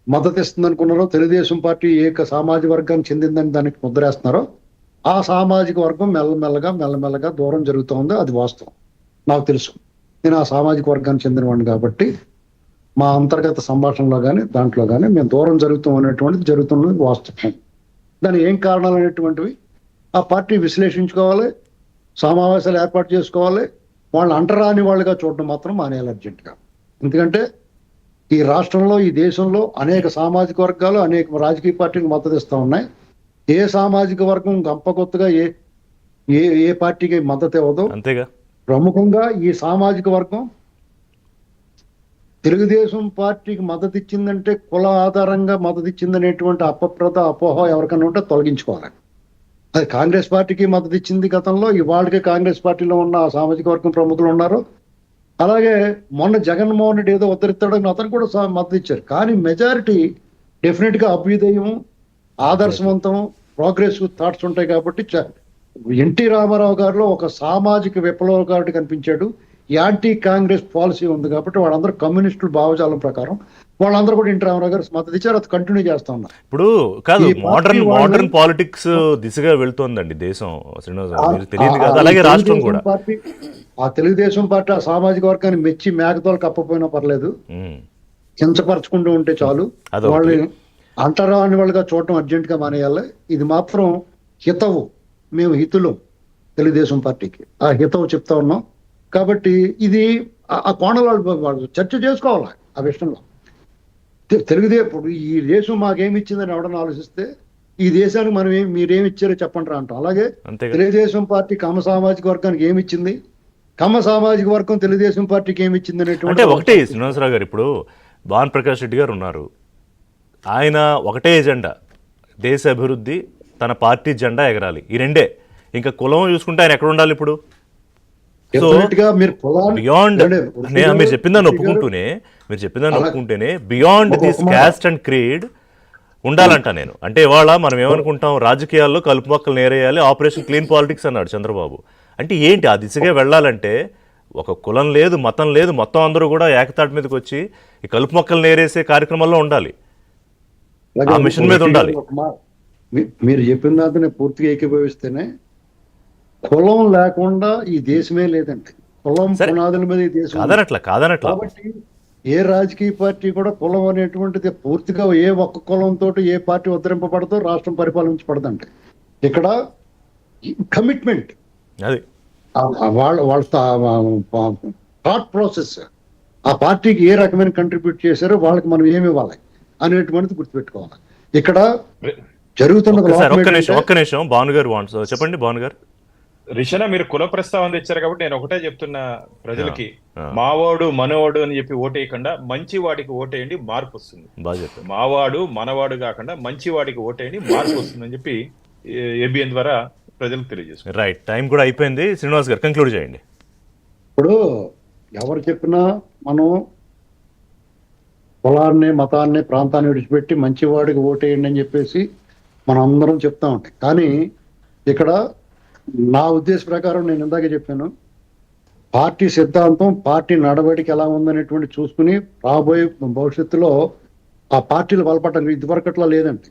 మద్దతు ఇస్తుంది అనుకున్నారో, తెలుగుదేశం పార్టీ ఏ సామాజిక వర్గానికి చెందిందని దానికి ముద్రేస్తున్నారో ఆ సామాజిక వర్గం మెల్లమెల్లగా దూరం జరుగుతోంది. అది వాస్తవం, నాకు తెలుసు. నేను ఆ సామాజిక వర్గానికి చెందినవాడిని కాబట్టి మా అంతర్గత సంభాషణలో కానీ దాంట్లో కానీ మేము దూరం జరుగుతాం అనేటువంటిది జరుగుతున్నది వాస్తవం. దానికి ఏం కారణాలు అనేటువంటివి ఆ పార్టీ విశ్లేషించుకోవాలి, సమావేశాలు ఏర్పాటు చేసుకోవాలి. వాళ్ళు అంటరాని వాళ్ళుగా చూడడం మాత్రం మానేయాలి అర్జెంటుగా. ఎందుకంటే ఈ రాష్ట్రంలో, ఈ దేశంలో అనేక సామాజిక వర్గాలు అనేక రాజకీయ పార్టీలకు మద్దతు ఇస్తూ ఉన్నాయి. ఏ సామాజిక వర్గం గంపకొత్తగా ఏ ఏ ఏ పార్టీకి మద్దతు ఇవ్వదు. అంతేగా. ప్రముఖంగా ఈ సామాజిక వర్గం తెలుగుదేశం పార్టీకి మద్దతు ఇచ్చిందంటే కుల ఆధారంగా మద్దతు ఇచ్చిందనేటువంటి అపోహ ఎవరికైనా ఉంటే తొలగించుకోవాలి. అది కాంగ్రెస్ పార్టీకి మద్దతు ఇచ్చింది గతంలో, ఇవాళకి కాంగ్రెస్ పార్టీలో ఉన్న సామాజిక వర్గం ప్రముఖులు ఉన్నారు. అలాగే మొన్న జగన్మోహన్ రెడ్డి ఏదో ఉద్ధరిస్తాడని అతను కూడా మద్దతు ఇచ్చారు. కానీ మెజారిటీ డెఫినెట్ గా అభ్యుదయం, ఆదర్శవంతం, ప్రోగ్రెసివ్ థాట్స్ ఉంటాయి. కాబట్టి ఎన్టీ రామారావు గారిలో ఒక సామాజిక విప్లవకారుడు కనిపించాడు. యాంటీ కాంగ్రెస్ పాలసీ ఉంది కాబట్టి వాళ్ళందరూ కమ్యూనిస్టుల భావజాలం ప్రకారం వాళ్ళందరూ కూడా ఎన్టీ రామారావు గారు మద్దతు ఇచ్చారు. అది కంటిన్యూ చేస్తా ఉన్నారు. ఇప్పుడు కాదు, మోడర్న్ పాలిటిక్స్ దిశగా వెళ్తోందండి దేశం. తెలియదు కదా, అలాగే రాష్ట్రం కూడా. ఆ తెలుగుదేశం పార్టీ ఆ సామాజిక వర్గాన్ని మెచ్చి మేకతోలు కప్పపోయినా పర్లేదు, కించపరచుకుంటూ ఉంటే చాలు. వాళ్ళు అంటరాని వాళ్ళుగా చూడటం అర్జెంట్ గా మానేయాలి. ఇది మాత్రం హితవు, మేము హితులు తెలుగుదేశం పార్టీకి ఆ హితవు చెప్తా ఉన్నాం. కాబట్టి ఇది ఆ కోణంలో వాళ్ళు చర్చ చేసుకోవాలి ఆ విషయంలో. తెలుగుదేశం ఈ దేశం మాకేమిచ్చిందని ఎవడన్నా ఆలోచిస్తే ఈ దేశానికి మనం మీరేమి ఇచ్చారో చెప్పండి రా అంటాం. అలాగే తెలుగుదేశం పార్టీ కమ్మ సామాజిక వర్గానికి ఏమిచ్చింది, కమ్మ సామాజిక వర్గం తెలుగుదేశం పార్టీకి ఏమిచ్చింది అనేటువంటి ఒకటే. శ్రీనివాసరావు గారు, ఇప్పుడు భాను ప్రకాష్ రెడ్డి గారు ఉన్నారు, ఆయన ఒకటే ఎజెండా, దేశ అభివృద్ధి, తన పార్టీ జెండా ఎగరాలి. ఈ రెండే. ఇంకా కులం చూసుకుంటే ఆయన ఎక్కడ ఉండాలి ఇప్పుడు? సో బియాండ్, మీరు చెప్పిందని ఒప్పుకుంటూనే beyond this caste and creed ఉండాలంట నేను. అంటే ఇవాళ మనం ఏమనుకుంటాం, రాజకీయాల్లో కలుపు మొక్కలు నేరేయాలి, ఆపరేషన్ క్లీన్ పాలిటిక్స్ అన్నాడు చంద్రబాబు. అంటే ఏంటి ఆ దిశగా వెళ్ళాలంటే? ఒక కులం లేదు, మతం లేదు, మొత్తం అందరూ కూడా ఏకతాటి మీదకి వచ్చి ఈ కలుపు మొక్కలు నేరేసే కార్యక్రమంలో ఉండాలి, ఆ మిషన్ మీద ఉండాలి. మీరు చెప్పిన దాంతో నేను పూర్తిగా ఏకీభవిస్తేనే, కులం లేకుండా ఈ దేశమే లేదండి. కులం పునాదుల మీద ఈ దేశం కాదనట్లా. కాబట్టి ఏ రాజకీయ పార్టీ కూడా కులం అనేటువంటిది పూర్తిగా ఏ ఒక్క కులంతో ఏ పార్టీ ఉద్ధరింపబడదో రాష్ట్రం పరిపాలించబడదండి. ఇక్కడ కమిట్మెంట్, అది వాళ్ళ థాట్ ప్రాసెస్, ఆ పార్టీకి ఏ రకమైన కంట్రిబ్యూట్ చేశారో వాళ్ళకి మనం ఏమి ఇవ్వాలి అనేటువంటిది గుర్తుపెట్టుకోవాలి. ఇక్కడ జరుగుతున్నది. ఒక్క నిమిషం భాను గారు చెప్పండి. భాను గారు, రిషన, మీరు కుల ప్రస్తావన తెచ్చారు కాబట్టి నేను ఒకటే చెప్తున్నా ప్రజలకి, మావాడు మనవాడు అని చెప్పి ఓటేయకుండా మంచి వాడికి ఓటేయండి, మార్పు వస్తుంది. మావాడు మనవాడు కాకుండా మంచి వాడికి ఓటేయండి, మార్పు వస్తుంది అని చెప్పి ఏబిఎన్ ద్వారా ప్రజలకు తెలియజేస్తారు. రైట్, టైం కూడా అయిపోయింది. శ్రీనివాస్ గారు కంక్లూడ్ చేయండి. ఇప్పుడు ఎవరు చెప్పినా మనం కులాన్ని, మతాన్ని, ప్రాంతాన్ని విడిచిపెట్టి మంచివాడికి ఓటేయండి అని చెప్పేసి మనం అందరం చెప్తా ఉంటాం. కానీ ఇక్కడ నా ఉద్దేశ ప్రకారం నేను ఇందాక చెప్పాను, పార్టీ సిద్ధాంతం, పార్టీ నడవడిక ఎలా ఉందనేటువంటి చూసుకుని రాబోయే భవిష్యత్తులో ఆ పార్టీలు బలపడటం ఇదివరకట్లా లేదండి.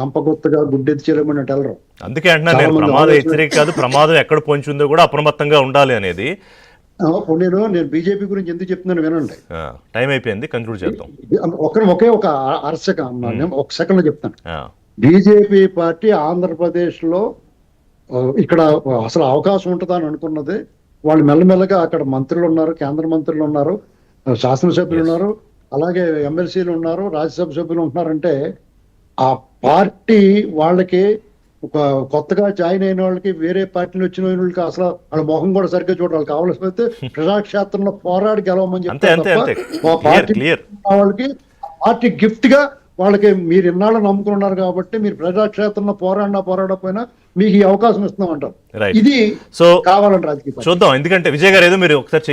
కంపకొత్తగా గుడ్డెత్తి చేయమని వెళ్ళరు. అందుకే అంటున్నా నేను, ప్రమాద హెచ్చరిక కాదు, ప్రమాదం ఎక్కడ పొంచి ఉందో కూడా అప్రమత్తంగా ఉండాలి అనేది. నేను బీజేపీ గురించి ఎందుకు చెప్తున్నాను వినండి. టైం అయిపోయింది, కంక్లూడ్ చేద్దాం. ఒకే ఒక ఒక సెకండ్ లో చెప్తాను. బీజేపీ పార్టీ ఆంధ్రప్రదేశ్ లో ఇక్కడ అసలు అవకాశం ఉంటుందా అని అనుకున్నది. వాళ్ళు మెల్లమెల్లగా అక్కడ మంత్రులు ఉన్నారు, కేంద్ర మంత్రులు ఉన్నారు, శాసనసభ్యులు ఉన్నారు, అలాగే ఎమ్మెల్సీలు ఉన్నారు, రాజ్యసభ సభ్యులు ఉంటున్నారంటే ఆ పార్టీ వాళ్ళకి ఒక కొత్తగా జాయిన్ అయిన వాళ్ళకి, వేరే పార్టీలు వచ్చిన వాళ్ళకి అసలు వాళ్ళ మొహం కూడా సరిగ్గా చూడాలి. కావాల్సిపోతే ప్రజాక్షేత్రంలో పోరాడి గెలవమని చెప్తారు. వాళ్ళకి పార్టీ గిఫ్ట్ గా వాళ్ళకి మీరు ఇన్నాళ్ళు నమ్ముకున్నారు కాబట్టి మీరు ప్రజాక్షేత్రంలో పోరాడకపోయినా మీకు ఈ అవకాశం ఇస్తున్నాం అంటారు. ఇది కావాలంటే రాజకీయ చూద్దాం. ఎందుకంటే విజయ్ గారు ఏదో మీరు ఒకసారి